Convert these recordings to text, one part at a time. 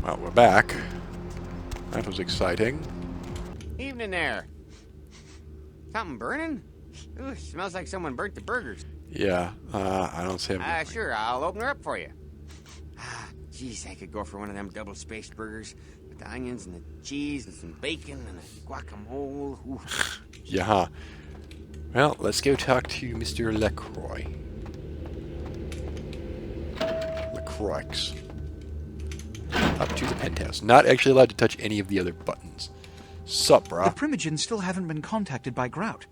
Well, we're back. That was exciting. Evening there. Something burning? Ooh, smells like someone burnt the burgers. Yeah, I don't see him. Sure, I'll open her up for you. Jeez, I could go for one of them double-spaced burgers with the onions and the cheese and some bacon and a guacamole. Ooh. Yeah. Well, let's go talk to Mr. LaCroix. LaCroix. Up to the penthouse. Not actually allowed to touch any of the other buttons. Sup, brah? The Primogens still haven't been contacted by Grout.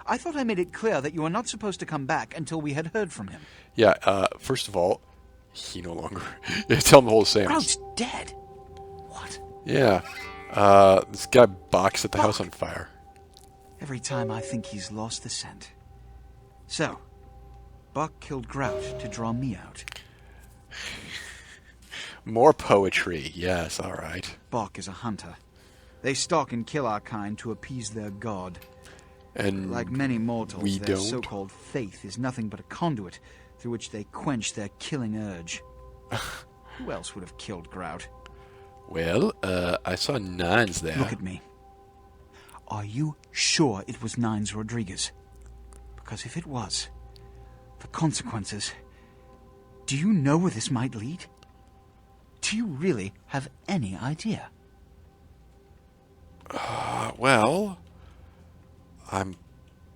I thought I made it clear that you were not supposed to come back until we had heard from him. Yeah, first of all, he no longer... Tell him the whole same. Grout's dead. What? Yeah. This guy boxed at the house on fire. Every time I think he's lost the scent. So, Buck killed Grout to draw me out. More poetry. Yes, alright. Buck is a hunter. They stalk and kill our kind to appease their god. And like many mortals, we their don't. so-called faith is nothing but a conduit through which they quench their killing urge. Who else would have killed Grout? Well, I saw Nines there. Look at me. Are you sure it was Nines Rodriguez? Because if it was, the consequences... Do you know where this might lead? Do you really have any idea? Well, I'm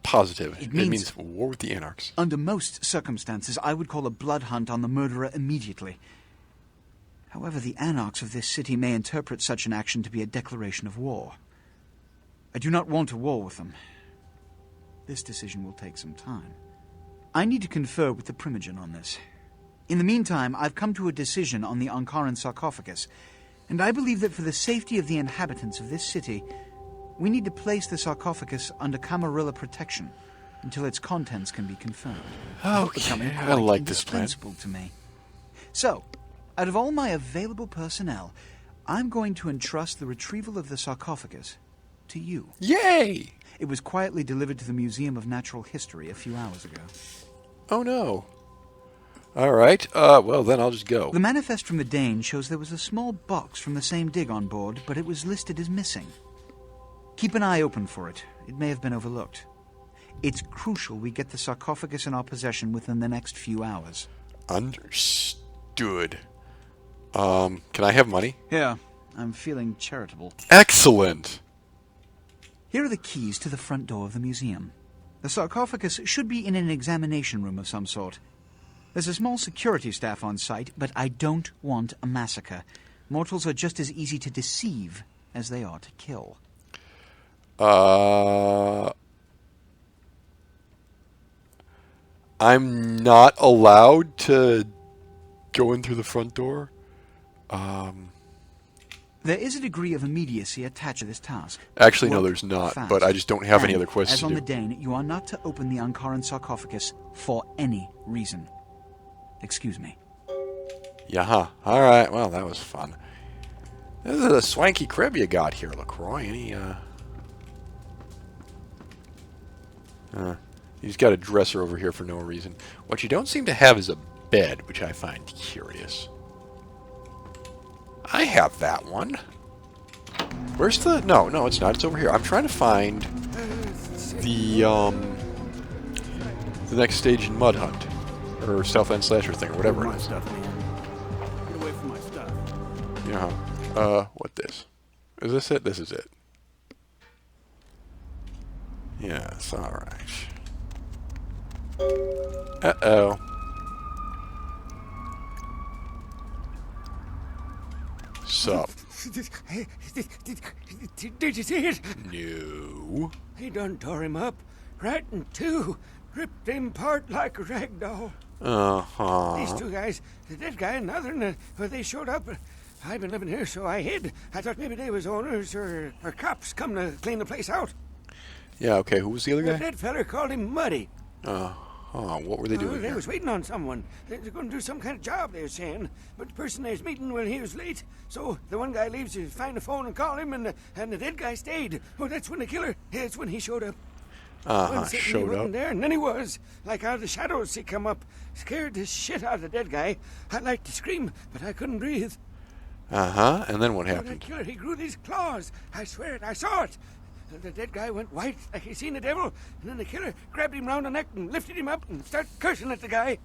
positive. It It means means war with the Anarchs. Under most circumstances, I would call a blood hunt on the murderer immediately. However, the Anarchs of this city may interpret such an action to be a declaration of war. I do not want a war with them. This decision will take some time. I need to confer with the Primogen on this. In the meantime, I've come to a decision on the Ankaran sarcophagus, and I believe that for the safety of the inhabitants of this city, we need to place the sarcophagus under Camarilla protection until its contents can be confirmed. Okay, I like this plan. Indispensable to me. So, out of all my available personnel, I'm going to entrust the retrieval of the sarcophagus to you. Yay! It was quietly delivered to the Museum of Natural History a few hours ago. Oh no. Alright, well then I'll just go. The manifest from the Dane shows there was a small box from the same dig on board, but it was listed as missing. Keep an eye open for it. It may have been overlooked. It's crucial we get the sarcophagus in our possession within the next few hours. Understood. Can I have money? Yeah, I'm feeling charitable. Excellent! Here are the keys to the front door of the museum. The sarcophagus should be in an examination room of some sort. There's a small security staff on site, but I don't want a massacre. Mortals are just as easy to deceive as they are to kill. I'm not allowed to go in through the front door? There is a degree of immediacy attached to this task. Actually, no, Work there's not, fast. but I just don't have any And, other questions as on to the do. Dane, you are not to open the Ankaran sarcophagus for any reason. Excuse me. Yeah, alright, well, that was fun. This is a swanky crib you got here, LaCroix. He's got a dresser over here for no reason. What you don't seem to have is a bed, which I find curious. I have that one. Where's the... No, it's not. It's over here. I'm trying to find the next stage in Mud Hunt. Or Southend Slasher thing, or whatever it is. Stuff, man. Get away from my stuff. Yeah. What this? Is this it? This is it. Yes, alright. Uh-oh. Sup? Did you see it? No. He done tore him up. Right in two. Ripped him apart like a rag doll. Uh-huh. These two guys, the dead guy and the other, they showed up. I've been living here, so I hid. I thought maybe they was owners or cops come to clean the place out. Yeah, okay, who was the other The guy? dead feller called him Muddy. What were they doing They here? was waiting on someone. They were going to do some kind of job, they were saying. But the person they was meeting, well, he was late. So the one guy leaves to find the phone and call him, and the dead guy stayed. Oh, that's when the killer, that's when he showed up. He Showed wasn't up. there, and then he was. Like out of the shadows, he come up. Scared the shit out of the dead guy. I'd like to scream, but I couldn't breathe. Uh-huh. And then what Oh, that happened? killer, he grew these claws. I swear it, I saw it. The dead guy went white like he seen the devil, and then the killer grabbed him round the neck and lifted him up and started cursing at the guy.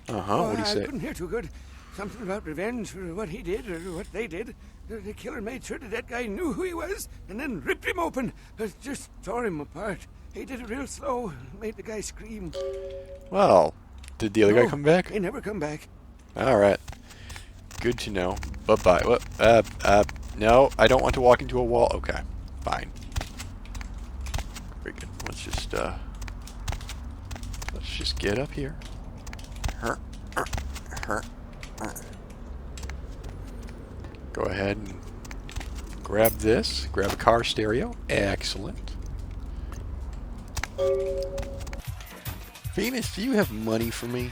Uh-huh. What'd he I say? couldn't hear too good. Something about revenge for what he did or what they did. The killer made sure the dead guy knew who he was and then ripped him open. Just tore him apart. He did it real slow, made the guy scream. Well, did the other guy No, come back? He never come back. All right. Good to know. Bye-bye. What? No, I don't want to walk into a wall. Okay, fine. Very good. Let's just get up here. Go ahead and grab this. Grab a car stereo. Excellent. Venus, do you have money for me?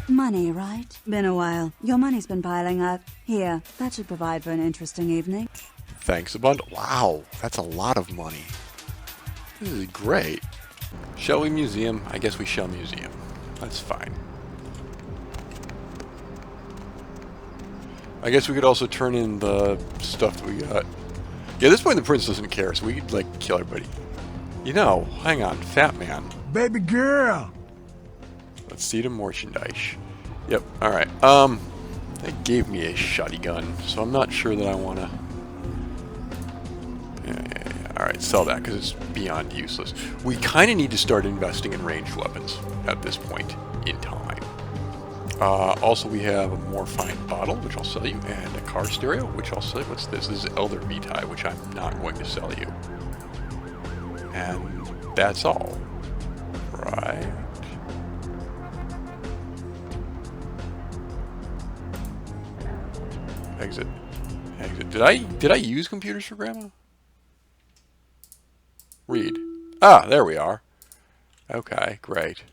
Money, right? Been a while. Your money's been piling up. Here, that should provide for an interesting evening. Thanks a bundle. Wow, that's a lot of money. This is great. Shall we museum? I guess we shall museum. That's fine. I guess we could also turn in the stuff that we got. Yeah, at this point the prince doesn't care, so we could, like, kill everybody. You know, hang on, fat man. Baby girl! Let's see the merchandise. Yep, alright. They gave me a shotgun, so I'm not sure that I want to... Yeah. Alright, sell that, because it's beyond useless. We kind of need to start investing in ranged weapons at this point in time. Also, we have a morphine bottle, which I'll sell you, and a car stereo, which I'll sell you. What's this? This is Elder Vitae, which I'm not going to sell you. And that's all. Right. Exit. Exit. Did I use computers for Grandma? Read. Ah, there we are. Okay, great.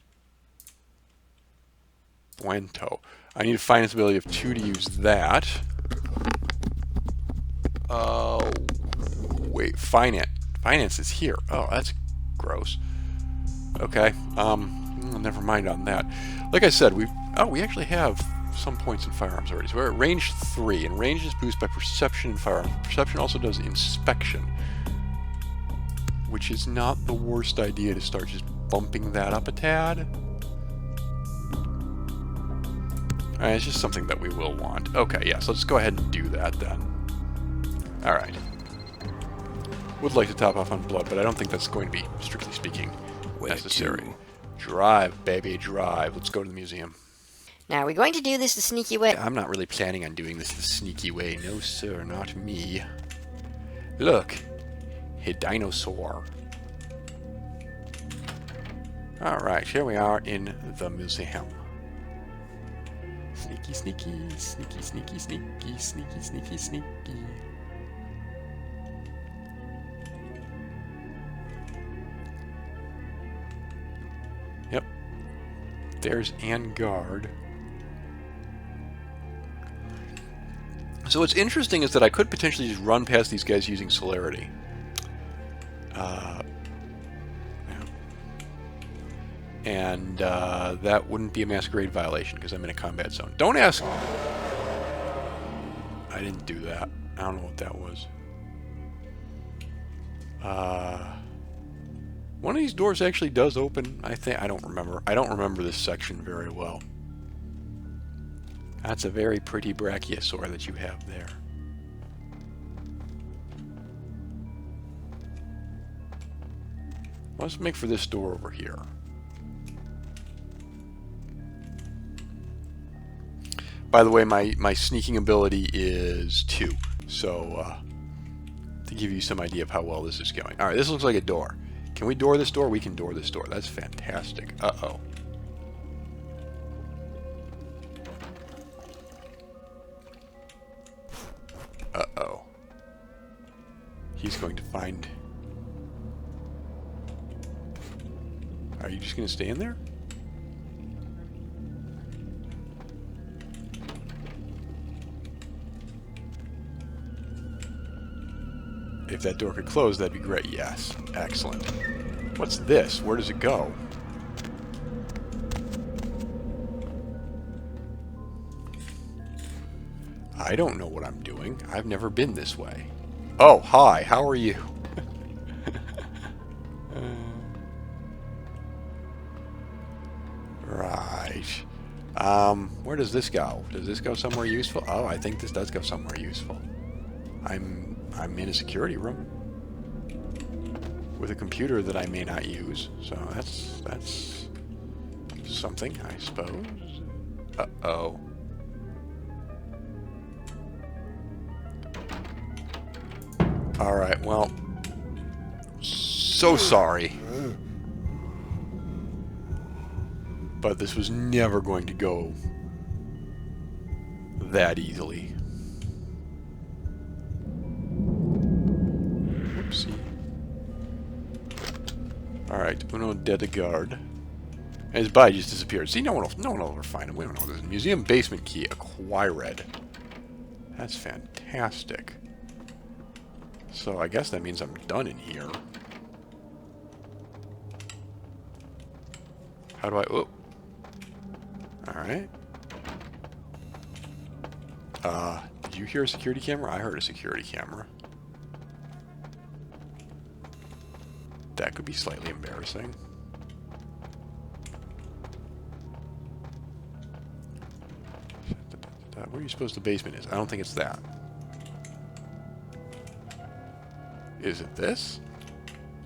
Buento. I need a finance ability of 2 to use that. Wait, finance. Finance is here. Oh, that's gross. Okay. Never mind on that. Like I said, we actually have some points in firearms already. So we're at range 3, and range is boosted by perception and firearms. Perception also does inspection, which is not the worst idea to start just bumping that up a tad. Alright, it's just something that we will want. Okay, yeah, so let's go ahead and do that then. Alright. Would like to top off on blood, but I don't think that's going to be, strictly speaking, necessary. Drive, baby, drive. Let's go to the museum. Now, are we going to do this the sneaky way? I'm not really planning on doing this the sneaky way. No, sir, not me. Look. A dinosaur. Alright, here we are in the museum. Sneaky, sneaky, sneaky, sneaky, sneaky, sneaky, sneaky, sneaky. Yep. There's Angard. So what's interesting is that I could potentially just run past these guys using celerity. And that wouldn't be a masquerade violation because I'm in a combat zone. Don't ask. I didn't do that. I don't know what that was. One of these doors actually does open. I don't remember. I don't remember this section very well. That's a very pretty brachiosaur that you have there. Let's make for this door over here. By the way, my sneaking ability is 2, so to give you some idea of how well this is going. Alright, this looks like a door. Can we door this door? We can door this door. That's fantastic. Uh-oh. Uh-oh. He's going to find... Are you just going to stay in there? If that door could close, that'd be great. Yes. Excellent. What's this? Where does it go? I don't know what I'm doing. I've never been this way. Oh, hi. How are you? Right. Where does this go? Does this go somewhere useful? Oh, I think this does go somewhere useful. I'm in a security room with a computer that I may not use. So that's something, I suppose. Uh-oh. Alright, well, so sorry. But this was never going to go that easily. Whoopsie. Alright, Uno de guard. And his body just disappeared. See, no one will ever find him. We don't know this. Museum basement key acquired. That's fantastic. So I guess that means I'm done in here. How do I... Oh. Alright. Did you hear a security camera? I heard a security camera. That could be slightly embarrassing. Where are you supposed the basement is? I don't think it's that. Is it this?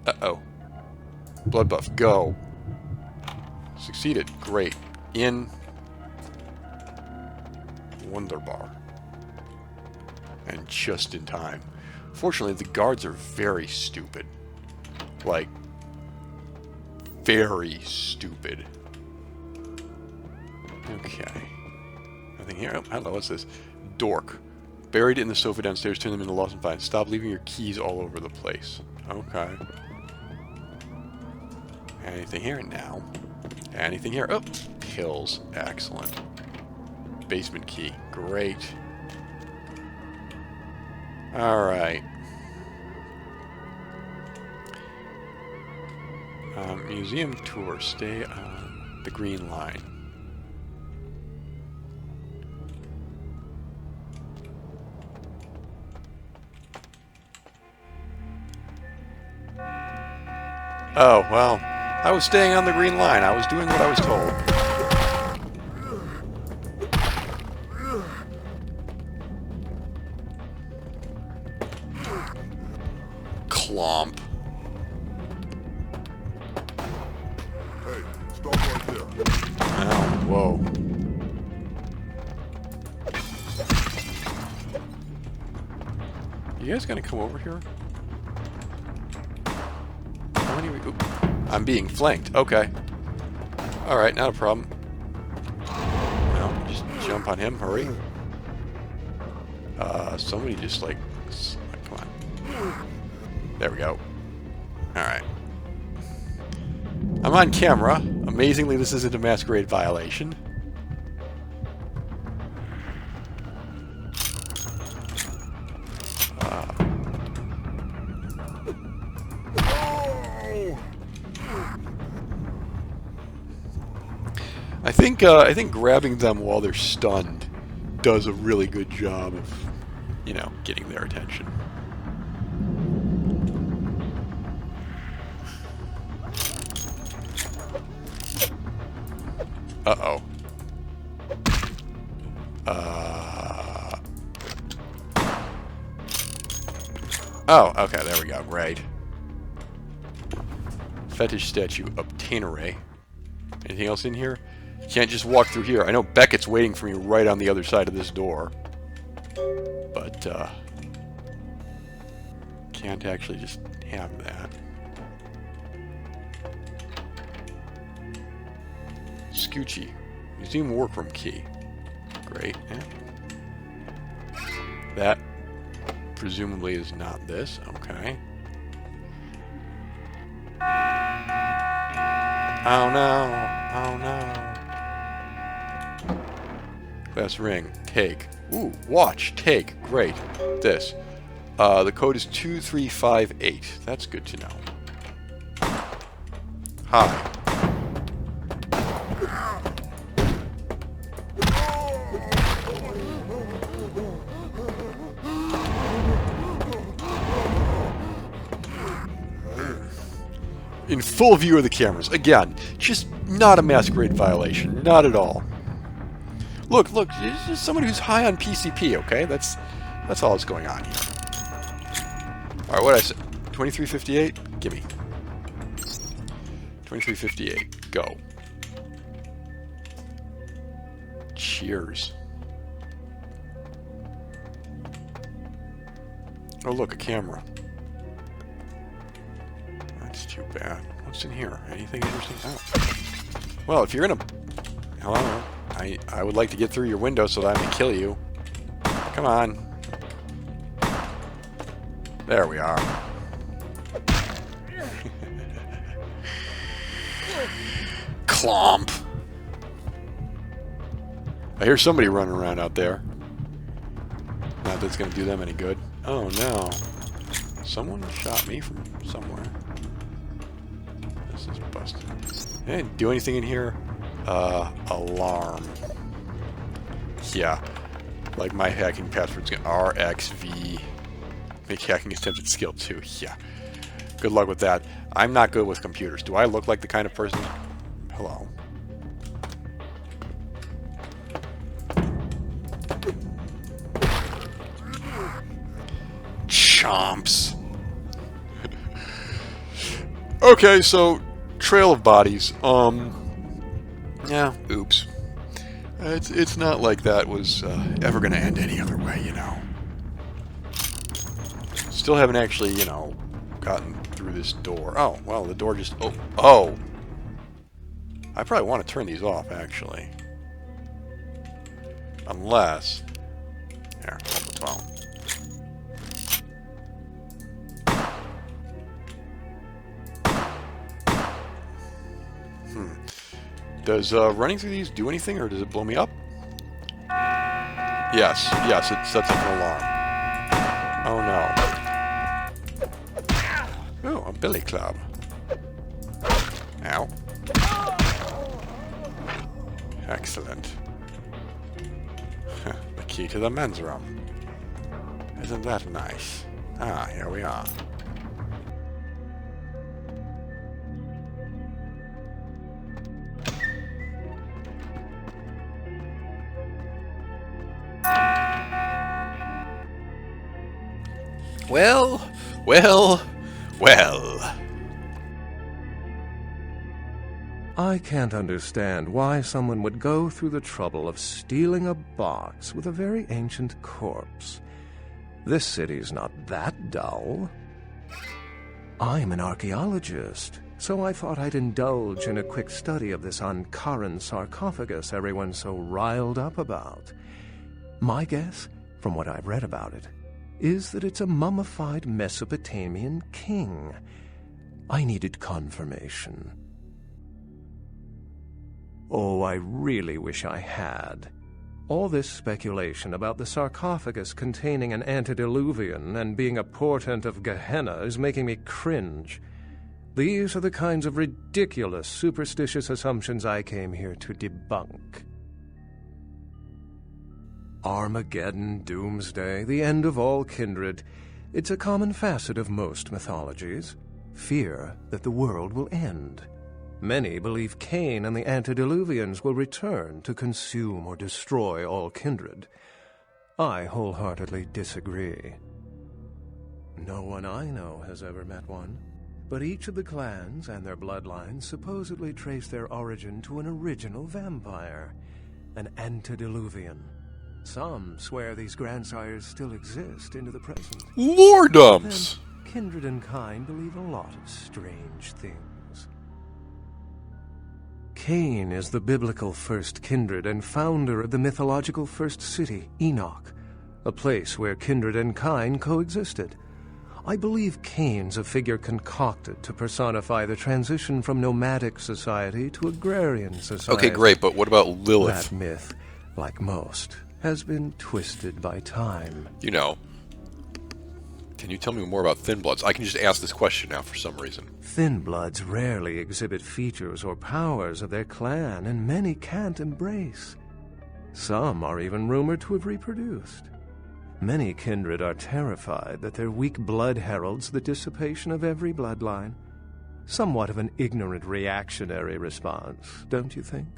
Uh-oh. Blood buff, go. Succeeded. Great. In. Wunderbar. And just in time. Fortunately, the guards are very stupid. Like, very stupid. Okay. Nothing here. Oh, hello, what's this? Dork. Buried in the sofa downstairs, turn them into lost and find. Stop leaving your keys all over the place. Okay. Anything here? Now. Anything here? Oh, pills. Excellent. Basement key. Great. Alright. Museum tour. Stay on the green line. Oh, well, I was staying on the green line. I was doing what I was told. Clomp. Hey, stop right there. Oh, whoa. You guys gonna come over here? Oop. I'm being flanked. Okay. Alright, not a problem. Well, just jump on him. Hurry. Somebody just like... Come on. There we go. Alright. I'm on camera. Amazingly, this isn't a masquerade violation. I think grabbing them while they're stunned does a really good job of, you know, getting their attention. Uh-oh. Oh, okay, there we go. Right. Fetish statue, obtainere. Anything else in here? You can't just walk through here. I know Beckett's waiting for me right on the other side of this door. But, can't actually just have that. Scoochie. Museum workroom key. Great. Yeah. That presumably is not this. Okay. Oh no. Oh no. Glass ring. Take. Ooh, watch. Take. Great. This. The code is 2358. That's good to know. Hi. in full view of the cameras. Again, just not a masquerade violation. Not at all. Look, it's just somebody who's high on PCP, okay? That's all that's going on here. Alright, what did I say? 2358? Gimme. 2358. Go. Cheers. Oh, look, a camera. That's too bad. What's in here? Anything interesting? Oh. Well, if you're gonna... Hello? I would like to get through your window so that I may kill you. Come on. There we are. Clomp. I hear somebody running around out there. Not that it's going to do them any good. Oh no. Someone shot me from somewhere. This is busted. I didn't do anything in here. Alarm. Yeah. Like my hacking password's going to RXV. Make hacking attempted skill 2. Yeah. Good luck with that. I'm not good with computers. Do I look like the kind of person... Hello. Chomps. Okay, so trail of bodies. Yeah, oops. It's not like that was ever going to end any other way, you know. Still haven't actually, you know, gotten through this door. Oh, well, the door just... Oh! I probably want to turn these off, actually. Unless... Here, hold the phone. Does running through these do anything, or does it blow me up? Yes, it sets up an alarm. Oh no. Oh, a billy club. Ow. Excellent. The key to the men's room. Isn't that nice? Ah, here we are. Well. I can't understand why someone would go through the trouble of stealing a box with a very ancient corpse. This city's not that dull. I'm an archaeologist, so I thought I'd indulge in a quick study of this Ankaran sarcophagus everyone's so riled up about. My guess, from what I've read about it, is that it's a mummified Mesopotamian king. I needed confirmation. Oh, I really wish I had. All this speculation about the sarcophagus containing an antediluvian and being a portent of Gehenna is making me cringe. These are the kinds of ridiculous, superstitious assumptions I came here to debunk. Armageddon, doomsday, the end of all kindred. It's a common facet of most mythologies. Fear that the world will end. Many believe Cain and the antediluvians will return to consume or destroy all kindred. I wholeheartedly disagree. No one I know has ever met one, but each of the clans and their bloodlines supposedly trace their origin to an original vampire, an antediluvian. Some swear these grandsires still exist into the present. Lordums! Then, kindred and kind believe a lot of strange things. Cain is the biblical first kindred and founder of the mythological first city, Enoch, a place where kindred and kind coexisted. I believe Cain's a figure concocted to personify the transition from nomadic society to agrarian society. Okay, great, but what about Lilith? That myth, like most, has been twisted by time. You know. Can you tell me more about Thin Bloods? I can just ask this question now for some reason. Thin Bloods rarely exhibit features or powers of their clan, and many can't embrace. Some are even rumored to have reproduced. Many kindred are terrified that their weak blood heralds the dissipation of every bloodline. Somewhat of an ignorant reactionary response, don't you think?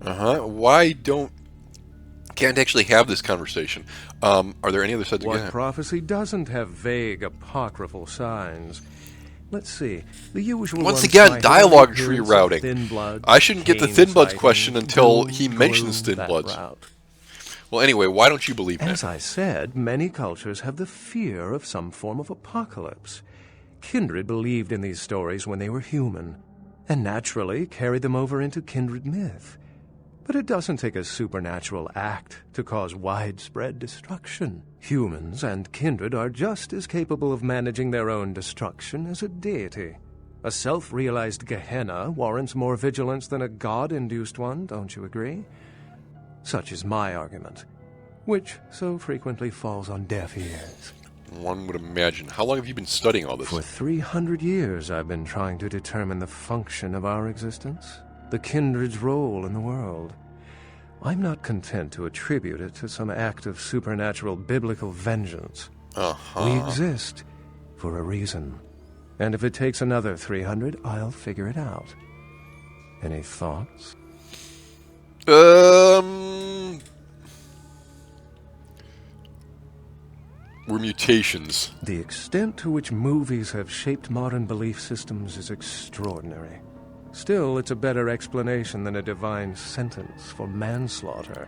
Why can't actually have this conversation? Are there any other sides What again? prophecy doesn't have vague apocryphal signs? Let's see. The usual Once ones again, cite dialogue the tree appearance of routing. Thin Bloods, I shouldn't get the Cain Thin Bloods sighting, question until doom, he mentions gloom, Thin that Bloods. route. Well, anyway, why don't you believe in As it? I said, many cultures have the fear of some form of apocalypse. Kindred believed in these stories when they were human, and naturally carried them over into kindred myth. But it doesn't take a supernatural act to cause widespread destruction. Humans and kindred are just as capable of managing their own destruction as a deity. A self-realized Gehenna warrants more vigilance than a god-induced one, don't you agree? Such is my argument, which so frequently falls on deaf ears. One would imagine. How long have you been studying all this? For 300 years I've been trying to determine the function of our existence, the kindred's role in the world. I'm not content to attribute it to some act of supernatural biblical vengeance. We exist for a reason. And if it takes another 300, I'll figure it out. Any thoughts? We're mutations. The extent to which movies have shaped modern belief systems is extraordinary. Still, it's a better explanation than a divine sentence for manslaughter.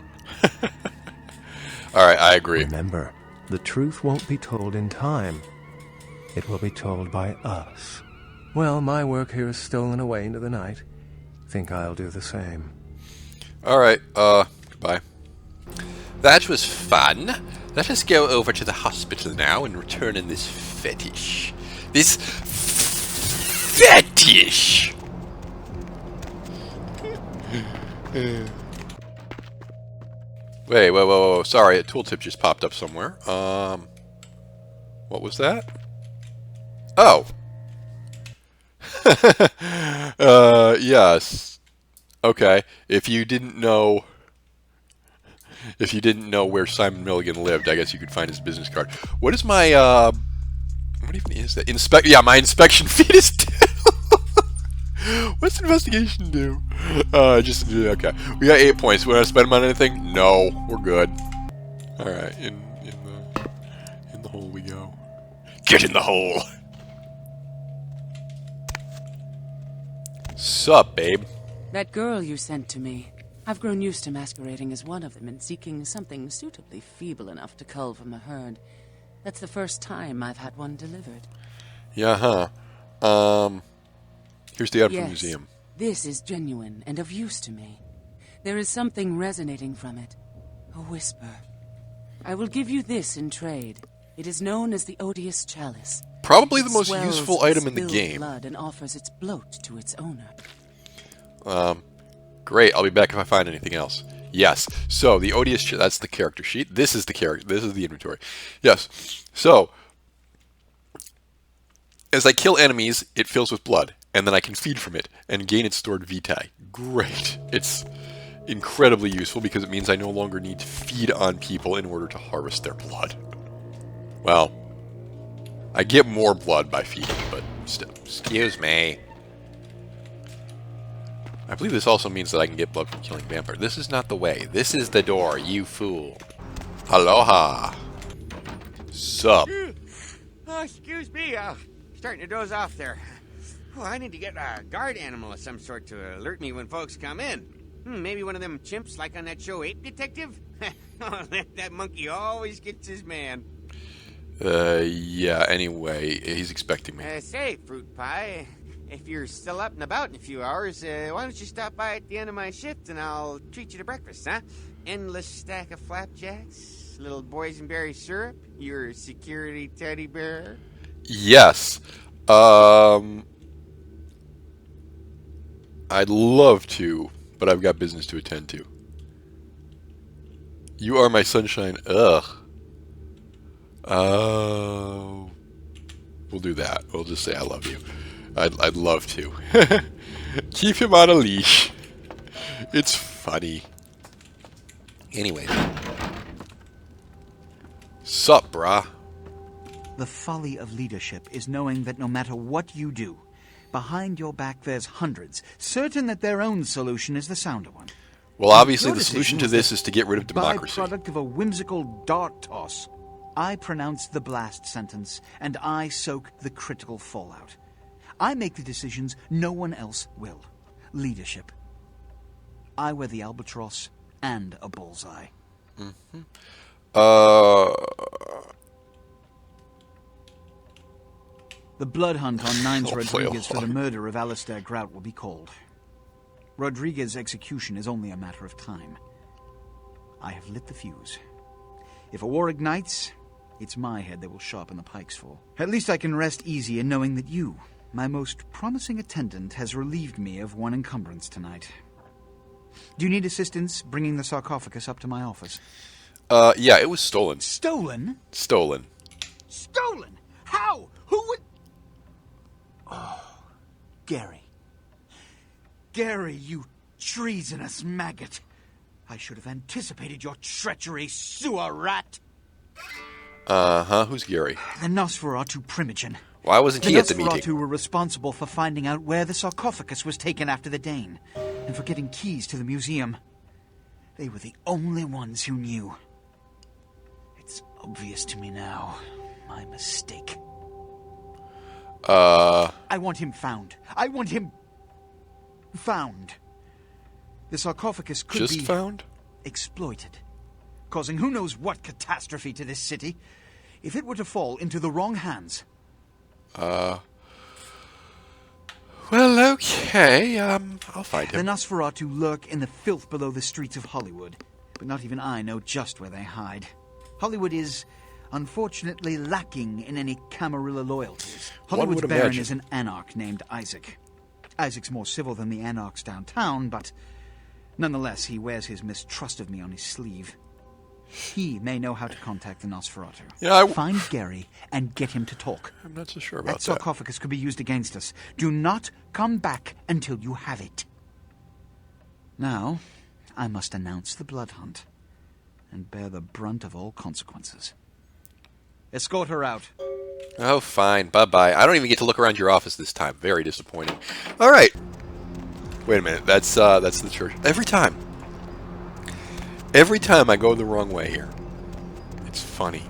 All right, I agree. Remember, the truth won't be told in time. It will be told by us. Well, my work here is stolen away into the night. Think I'll do the same. All right, goodbye. That was fun. Let us go over to the hospital now and return in this fetish. This fetish! Wait, whoa. Sorry, a tooltip just popped up somewhere. What was that? Oh. Yes. Okay. If you didn't know where Simon Milligan lived, I guess you could find his business card. What is my what even is that? My inspection feed is what's investigation do? Okay. We got 8 points. We want to spend them on anything? No, we're good. All right, in the hole we go. Get in the hole. Sup, babe? That girl you sent to me. I've grown used to masquerading as one of them and seeking something suitably feeble enough to cull from the herd. That's the first time I've had one delivered. Yeah, here's the ad for the museum. This is genuine and of use to me. There is something resonating from it. A whisper. I will give you this in trade. It is known as the Odious Chalice. Probably the It most swells useful with item in the spilled game. blood and offers its bloat to its owner. Great. I'll be back if I find anything else. Yes. So the odious. That's the character sheet. This is the character. This is the inventory. Yes. So as I kill enemies, it fills with blood, and then I can feed from it and gain its stored vitae. Great. It's incredibly useful because it means I no longer need to feed on people in order to harvest their blood. Well, I get more blood by feeding, but still. Excuse me. I believe this also means that I can get blood from killing vampires. This is not the way. This is the door, you fool. Aloha. Sup? Oh, excuse me. Starting to doze off there. Oh, I need to get a guard animal of some sort to alert me when folks come in. Maybe one of them chimps like on that show Ape Detective? Oh, that monkey always gets his man. Yeah, anyway, he's expecting me. Say, Fruit Pie, if you're still up and about in a few hours, why don't you stop by at the end of my shift and I'll treat you to breakfast, huh? Endless stack of flapjacks, little boysenberry syrup, your security teddy bear. Yes. I'd love to, but I've got business to attend to. You are my sunshine. Ugh. Oh. We'll do that. We'll just say I love you. I'd love to. Keep him on a leash. It's funny. Anyway. Sup, brah? The folly of leadership is knowing that no matter what you do, Behind your back there's hundreds, certain that their own solution is the sounder one. Well, obviously Your the solution to decision this was is to get rid of democracy. Byproduct of a whimsical dart toss. I pronounce the blast sentence, and I soak the critical fallout. I make the decisions no one else will. Leadership. I wear the albatross and a bullseye. Mm-hmm. The blood hunt on Nines Oh, Rodriguez boy. for the murder of Alistair Grout will be called. Rodriguez's execution is only a matter of time. I have lit the fuse. If a war ignites, it's my head they will sharpen the pikes for. At least I can rest easy in knowing that you, my most promising attendant, has relieved me of one encumbrance tonight. Do you need assistance bringing the sarcophagus up to my office? Yeah, it was stolen. Stolen? Stolen. Stolen? How? Who would... Oh, Gary. Gary, you treasonous maggot. I should have anticipated your treachery, sewer rat. Uh-huh, who's Gary? The Nosferatu Primogen. Why wasn't he at the meeting? Nosferatu were responsible for finding out where the sarcophagus was taken after the Dane, and for getting keys to the museum. They were the only ones who knew. It's obvious to me now. My mistake. I want him found. I want him... found. The sarcophagus could Just be... found? exploited, causing who knows what catastrophe to this city. If it were to fall into the wrong hands... Well, okay, I'll find The him. Nosferatu lurk in the filth below the streets of Hollywood, but not even I know just where they hide. Hollywood is, unfortunately, lacking in any Camarilla loyalties. One Hollywood's would baron imagine. is an anarch named Isaac. Isaac's more civil than the anarchs downtown, but nonetheless he wears his mistrust of me on his sleeve. He may know how to contact the Nosferatu. Yeah, Find Gary and get him to talk. I'm not so sure about That sarcophagus could be used against us. Do not come back until you have it. Now, I must announce the blood hunt and bear the brunt of all consequences. Escort her out. Oh, fine. Bye-bye. I don't even get to look around your office this time. Very disappointing. All right. Wait a minute. That's the church. Every time I go the wrong way here. It's funny.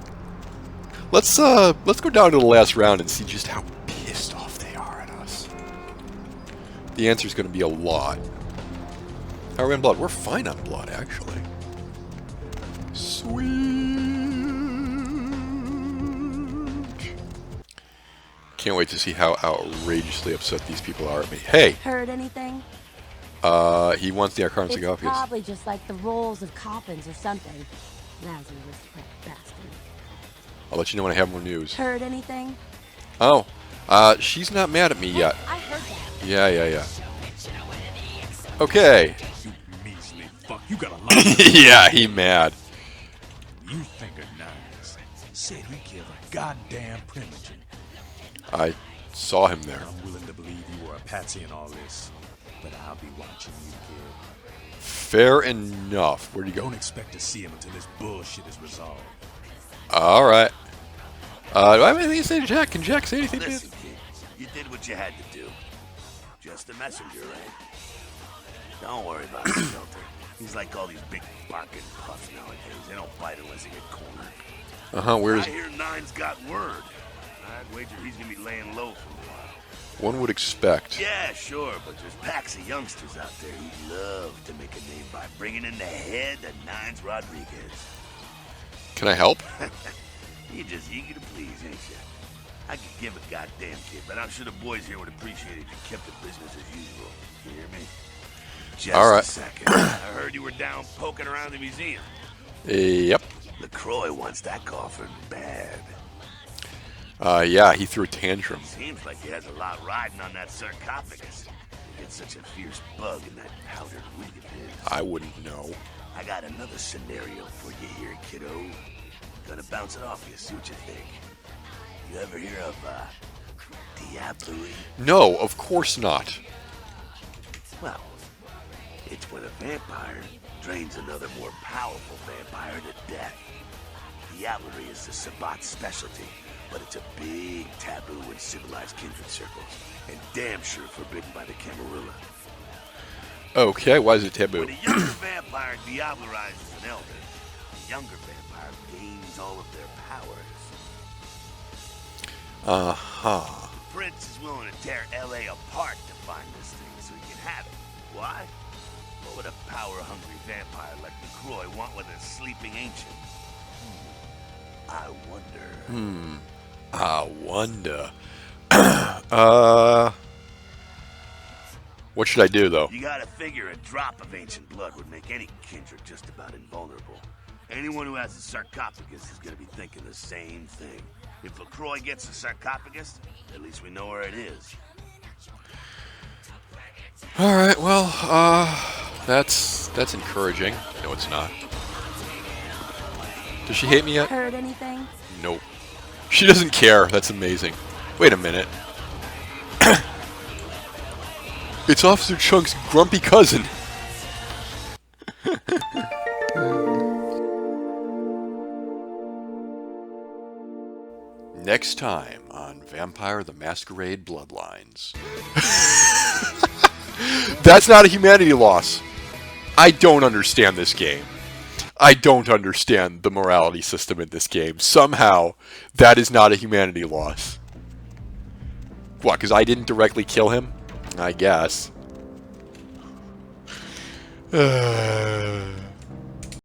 Let's go down to the last round and see just how pissed off they are at us. The answer is going to be a lot. How are we on blood? We're fine on blood, actually. Sweet. Can't wait to see how outrageously upset these people are at me. Hey! Heard anything? He wants the Arcanum It's sarcophagus. probably just like the rolls of coffins or something. Lousy aristocrat bastard. I'll let you know when I have more news. Heard anything? Oh, she's not mad at me yet. I heard that. Yeah. Okay. You measly fuck. You got a lot of Yeah, he mad. You think of Nines. Said he killed a goddamn Primogen. I saw him there. I'm willing to believe you were a patsy in all this, but I'll be watching you, kid. Fair enough. Where'd he go? Don't expect to see him until this bullshit is resolved. All right. Do I have anything to say to Jack? Can Jack say anything to me? Listen, kid, you did what you had to do. Just a messenger, right? Don't worry about the shelter. He's like all these big barking puffs nowadays. They don't bite unless they get cornered. Where's... I hear Nine's got word. I'd wager he's gonna be laying low for a while. One would expect. Yeah, sure, but there's packs of youngsters out there who'd love to make a name by bringing in the head of Nines Rodriguez. Can I help? You're just eager to please, ain't you? I could give a goddamn kid, but I'm sure the boys here would appreciate it if you kept the business as usual. You hear me? Just All right. a second. I heard you were down poking around the museum. Yep. LaCroix wants that coffin bad. Yeah, he threw a tantrum. Seems like he has a lot riding on that sarcophagus. It's such a fierce bug in that powdered wig of his. I wouldn't know. I got another scenario for you here, kiddo. Gonna bounce it off you, see what you think. You ever hear of, diablerie? No, of course not. Well, it's when a vampire drains another more powerful vampire to death. Diablerie is the Sabbat's specialty. but it's a big taboo in civilized kindred circles, and damn sure forbidden by the Camarilla. Okay, why is it taboo? When a younger vampire diablerizes an elder, the younger vampire gains all of their powers. Uh-huh. The prince is willing to tear L.A. apart to find this thing so he can have it. Why? What would a power-hungry vampire like LaCroix want with a sleeping ancient? I wonder. I wonder. What should I do, though? You gotta figure a drop of ancient blood would make any kindred just about invulnerable. Anyone who has a sarcophagus is gonna be thinking the same thing. If LaCroix gets a sarcophagus, at least we know where it is. Alright, well, that's encouraging. No, it's not. Does she hate me yet? Heard anything? Nope. She doesn't care. That's amazing. Wait a minute. It's Officer Chunk's grumpy cousin. Next time on Vampire the Masquerade Bloodlines. That's not a humanity loss. I don't understand this game. I don't understand the morality system in this game. Somehow, that is not a humanity loss. What, because I didn't directly kill him? I guess.